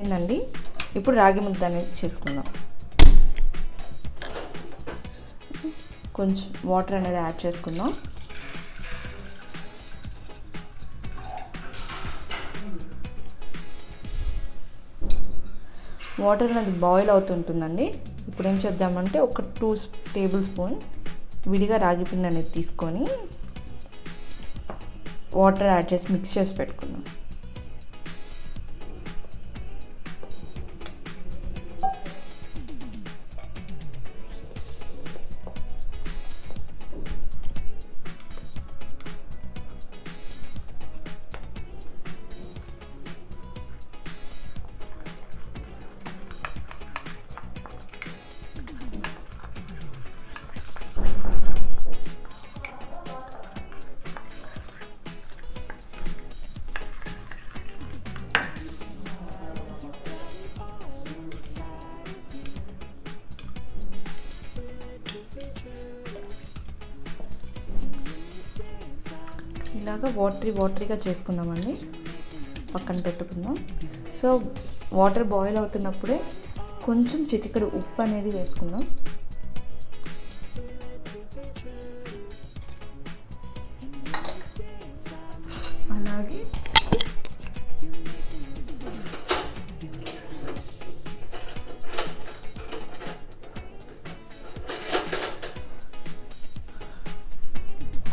ఏందండి, ఇప్పుడు రాగి ముద్ద అనేది చేసుకుందాం. కొంచెం వాటర్ అనేది యాడ్ చేసుకుందాం. వాటర్ అనేది బాయిల్ అవుతుంటుందండి. ఇప్పుడు ఏం చేద్దామంటే ఒక 2 టేబుల్ స్పూన్ విడిగా రాగి పిండి అనేది తీసుకొని వాటర్ యాడ్ చేసి మిక్స్ చేసి పెట్టుకుందాం. ఇలాగా వాటరీగా చేసుకుందామండి. పక్కన పెట్టుకుందాం. సో వాటర్ బాయిల్ అవుతున్నప్పుడే కొంచెం చిటికెడు ఉప్పు అనేది వేసుకుందాం. అలాగే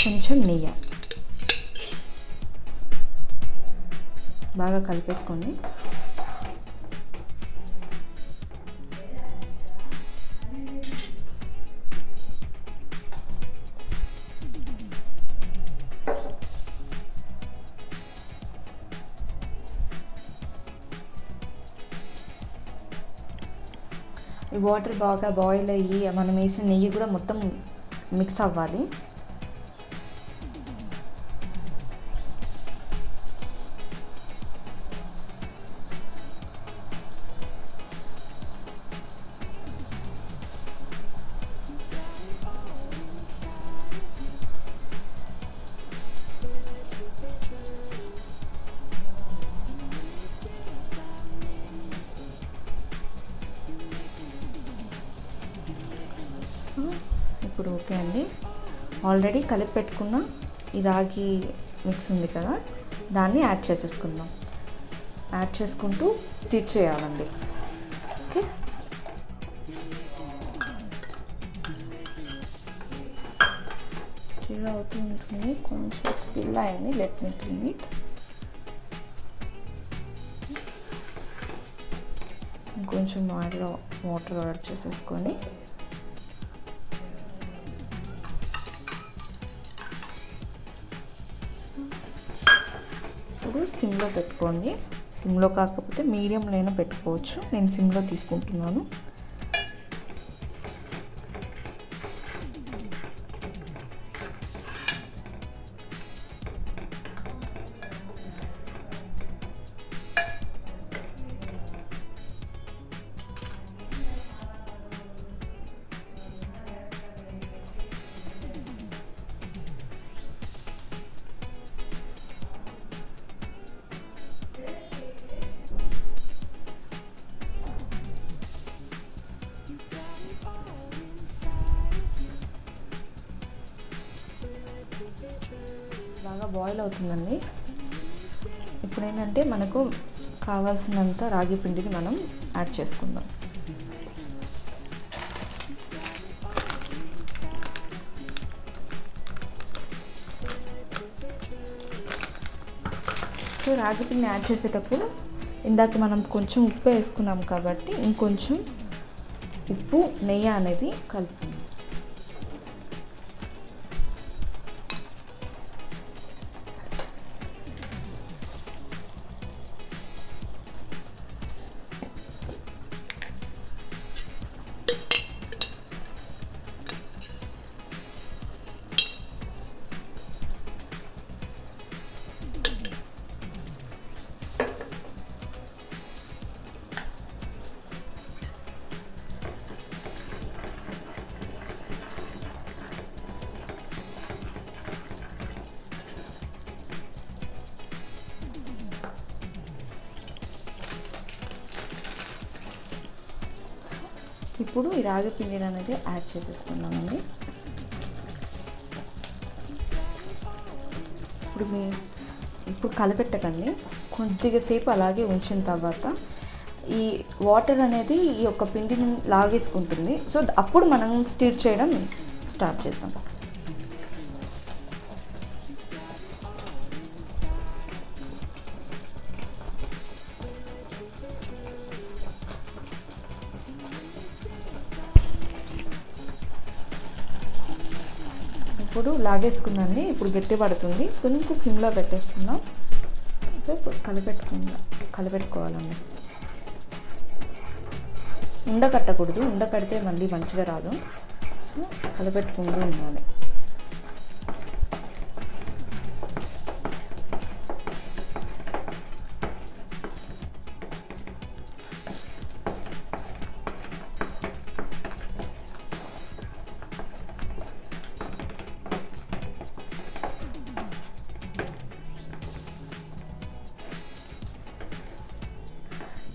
కొంచెం నెయ్యి బాగా కలిపేసుకోండి. ఈ వాటర్ బాగా బాయిల్ అయ్యి మనం వేసిన నెయ్యి కూడా మొత్తం మిక్స్ అవ్వాలి. ఇప్పుడు ఓకే అండి. ఆల్రెడీ కలిపి పెట్టుకున్న ఈ రాగి మిక్స్ ఉంది కదా, దాన్ని యాడ్ చేసేసుకుందాం. యాడ్ చేసుకుంటూ స్టిర్ చేయాలండి. ఓకే, స్టిర్ అవుతుంది. కొంచెం స్పిల్ అయింది, లెట్ మీ క్లీన్ ఇట్. కొంచెం వాటర్ యాడ్ చేసేసుకొని ఇప్పుడు సిమ్లో పెట్టుకోండి. సిమ్లో కాకపోతే మీడియంలో అయినా పెట్టుకోవచ్చు. నేను సిమ్లో తీసుకుంటున్నాను. బాగా బాయిల్ అవుతుందండి. ఇప్పుడు ఏంటంటే మనకు కావాల్సినంత రాగి పిండిని మనం యాడ్ చేసుకుందాం. సో రాగి పిండిని యాడ్ చేసేటప్పుడు ఇందాక మనం కొంచెం ఉప్పు వేసుకున్నాం కాబట్టి ఇంకొంచెం ఉప్పు, నెయ్యి అనేది కలుపుకుందాం. ఇప్పుడు ఈ రాగి పిండిని అనేది యాడ్ చేసేసుకున్నామండి. ఇప్పుడు కలిపెట్టకండి, కొద్దిగా సేపు అలాగే ఉంచిన తర్వాత ఈ వాటర్ అనేది ఈ యొక్క పిండిని లాగేసుకుంటుంది. సో అప్పుడు మనం స్టిర్ చేయడం స్టార్ట్ చేద్దాం. ఇప్పుడు లాగేసుకుందండి. ఇప్పుడు గట్టి పడుతుంది, కొంచెం సిమ్లో పెట్టేసుకుందాం. సో ఇప్పుడు కలిపెట్టుకోవాలండి. ఉండకట్టకూడదు, ఉండకడితే మళ్ళీ మంచిగా రాదు. సో కలిపెట్టుకుంటూ ఉండాలి.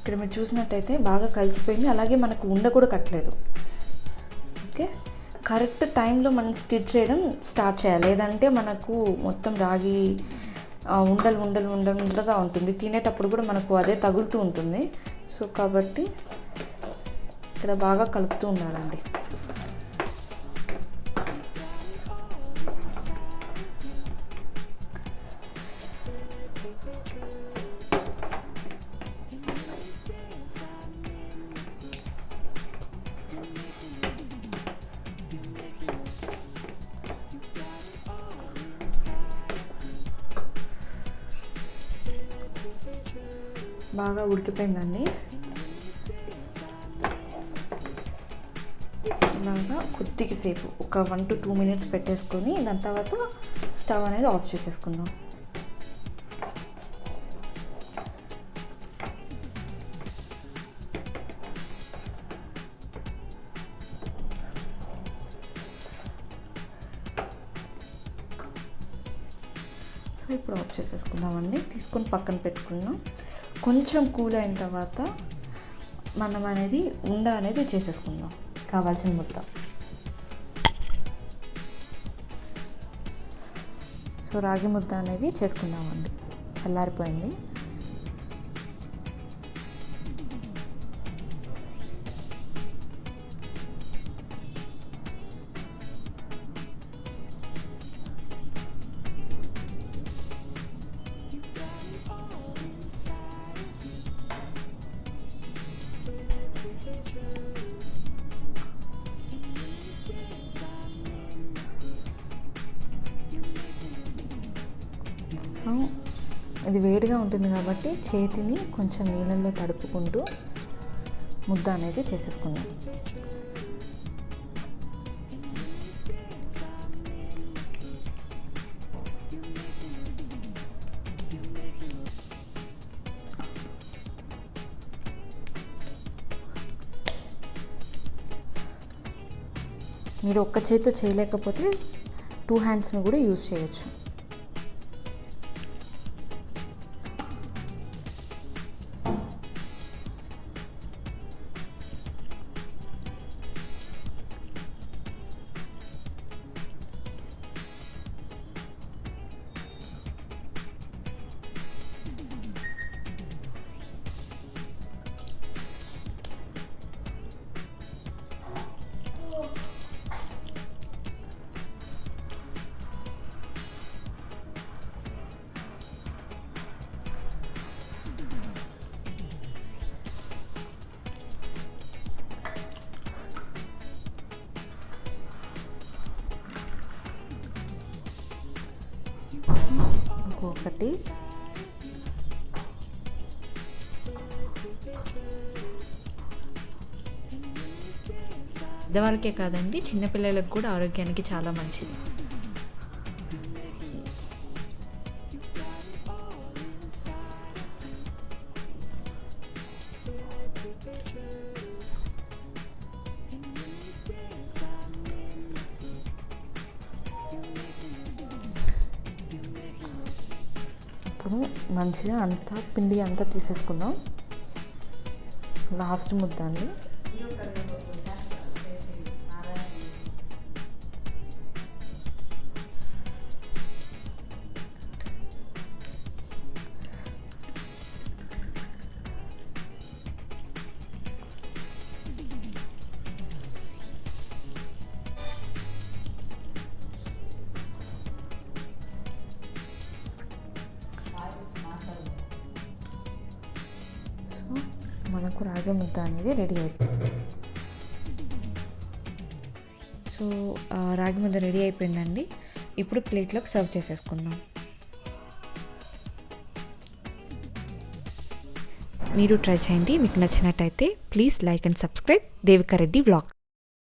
ఇక్కడ మీరు చూసినట్టయితే బాగా కలిసిపోయింది, అలాగే మనకు ఉండ కూడా కట్టలేదు. ఓకే, కరెక్ట్ టైంలో మనం స్టిచ్ చేయడం స్టార్ట్ చేయాలి, లేదంటే మనకు మొత్తం రాగి ఉండలుగా ఉంటుంది. తినేటప్పుడు కూడా మనకు అదే తగులుతూ ఉంటుంది. సో కాబట్టి ఇక్కడ బాగా కలుపుతూ ఉండాలండి. బాగా ఉడికిపోయిందండి. ఇలాగా కొద్దిగా సేపు ఒక 1 to 2 minutes పెట్టేసుకొని దాని తర్వాత స్టవ్ అనేది ఆఫ్ చేసేసుకుందాం. సో ఇప్పుడు ఆఫ్ చేసేసుకుందామండి. తీసుకొని పక్కన పెట్టుకుందాం. కొంచెం కూల్ అయిన తర్వాత మనం అనేది ఉండ అనేది చేసేసుకుందాం, కావాల్సిన ముద్ద. సో రాగి ముద్ద అనేది చేసుకుందామండి. చల్లారిపోయింది. సో ఇది వేడిగా ఉంటుంది కాబట్టి చేతిని కొంచెం నీళ్ళల్లో తడుపుకుంటూ ముద్ద అనేది చేసేసుకుందాం. మీరు ఒక్క చేతితో చేయలేకపోతే 2 హ్యాండ్స్ని కూడా యూజ్ చేయొచ్చు. ఇంకొకటి పెద్దవాళ్ళకే కాదండి, చిన్నపిల్లలకు కూడా ఆరోగ్యానికి చాలా మంచిది. ఇప్పుడు మంచిగా అంతా పిండి అంతా తీసేసుకుందాం. లాస్ట్ ముద్ద అండి. మనకు రాగి ముద్ద అనేది రెడీ అయిపోయింది. సో రాగి ముద్ద రెడీ అయిపోయిందండి. ఇప్పుడు ప్లేట్లోకి సర్వ్ చేసేసుకుందాం. మీరు ట్రై చేయండి. మీకు నచ్చినట్టయితే please like and subscribe Devika Reddy vlog.